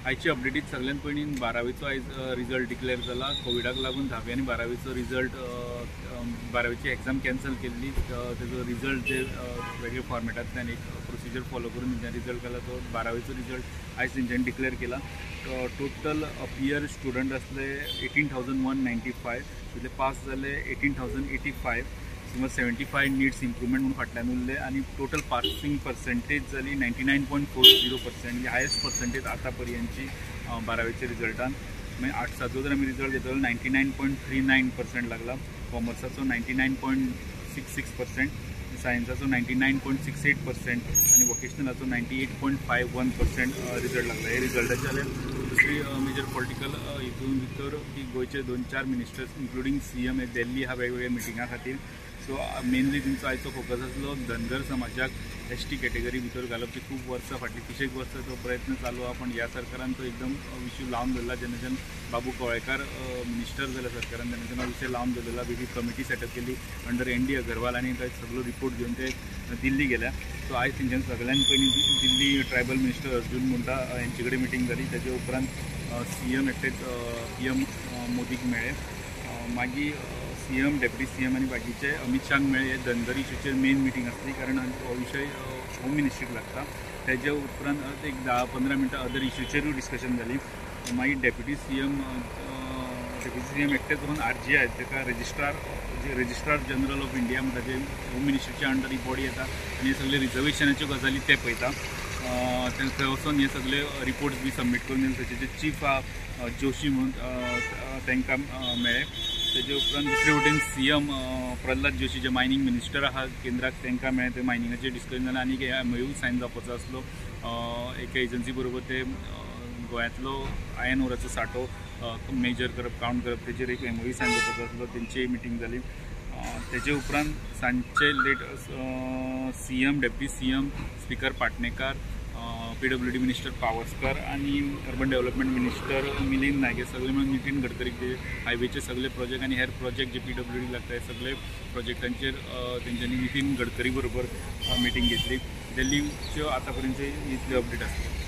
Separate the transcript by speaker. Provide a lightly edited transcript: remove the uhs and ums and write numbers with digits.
Speaker 1: आयची अपडेटीत सगळ्यांत पयलीं 12वीचो आयज रिजल्ट डिक्लेअर जाला। कोविडाक लागून 10वी आनी 12वीचो रिजल्ट 12वीची एग्जाम कॅन्सल केल्ली। तेजो रिजल्ट जे वेगळे फॉर्मेटांतल्यान एक प्रोसिजर फॉलो करून तेंच्यानी रिजल्ट केला। तो 12वीचो रिजल्ट आयज तेंच्यानी डिक्लेअर केला। टोटल पियर स्टुडंट आसले 18,195, तितले पास जाले 18,085। समज 75 नीड्स इम्प्रूवमेंट म्हणून फाटल्यान उरले आनी टोटल पासिंग पर्सेंटेज जाली 99.40%, म्हणजे हायेस्ट पर्सेंटेज आतां पर्यंतची 12वीच्या रिजल्टान। मागीर आर्ट्साचो जर आमी रिजल्ट घेतलो 99.39% लागला, कॉमर्साचो 99.66%, सायन्साचो 99.68% आनी वोकेशनलाचो 98.51% रिजल्ट लागला। हे रिजल्टाचे जाल्यार दुसरी मेजर पॉलिटिकल हितून भितर की गोंयचे 2-4 मिनिस्टर्स इन्क्लुडींग CM दिल्ली ह्या वेगवेगळ्या मिटिंगा खातीर। सो मेनली तेंचो आयचो फोकस आसलो धनगर समाजाक ST कॅटेगरी भितर घालप। खूब वर्सां फाटली 30 वर्सां तो प्रयत्न चालू आहा, पण ह्या सरकारान तो एकदम विशय लावन दवरला। जेन्ना बाबू कवळेकार मिनिस्टर जाल्या सरकारान तेन्ना विशय लावन दवरला। वेगळी कमिटी सेटअप केली अंडर ND अगरवाल आनी ताचो सगळो रिपोर्ट घेवन ते दिल्ली गेल्या। सो आयज तेंच्यानी सगळ्यांत पयलीं दिल्ली ट्रायबल मिनिस्टर अर्जुन मुंडा हेंचे कडेन मिटींग जाली। तेजे उपरांत CM एकटेच PM मोदीक मेळ्ळे। मागीर CM, डेप्युटी CM आनी बाकीचे अमित शाहाक मेळ्ळे। धनगर इश्यूचेर मेन मिटींग आसली, कारण हो विशय होम मिनिस्ट्रीक लागता। तेजे उपरांत एक 10-15 मिनटां अदर इश्यूचेरूय डिस्कशन जाली। मागीर डेप्युटी CM एकटेच वचून RGI ताका रजिस्ट्रार जनरल ऑफ इंडिया म्हणटा ते होम मिनिस्ट्रीच्या अंडर ही बॉडी येता आनी हे सगळे रिजर्वेशनाच्यो गजाली ते पळयता। थंय वचून हे सगळे रिपोर्ट्स बी सबमीट करून तेचे चीफ जोशी म्हणून तांकां मेळ्ळे। तेजे उपरांत दुसरे वटेन CM प्रल्हाद जोशी जे मायनींग मिनिस्टर आहा केंद्राक तांकां मेळ्ळे। ते मायनिंगाचेर डिस्कशन जालें आनी MOU सायन जावपाचो आसलो एका एजन्सी बरोबर। ते गोंयांतलो आयर्न ओराचो सांठो मेजर करप, कावंट करप, तेजेर एक MOU सायन जावपाचो आसलो, तेंची मिटींग जाली। तेजे उपरांत सांजचे late CM, deputy CM, speaker Patnekar, PWD minister Pauskar आनी urban development minister Milind Naik हे सगळे मेळून नितीन गडकरीक ते हायवेचे सगळे प्रोजेक्ट आनी हेर प्रोजेक्ट जे PWD लागता हे सगळे प्रोजेक्टांचेर तेंच्यांनी नितीन गडकरी बरोबर मिटींग घेतली। दिल्लीच्यो आतां पर्यंत इतली अपडेट आसली।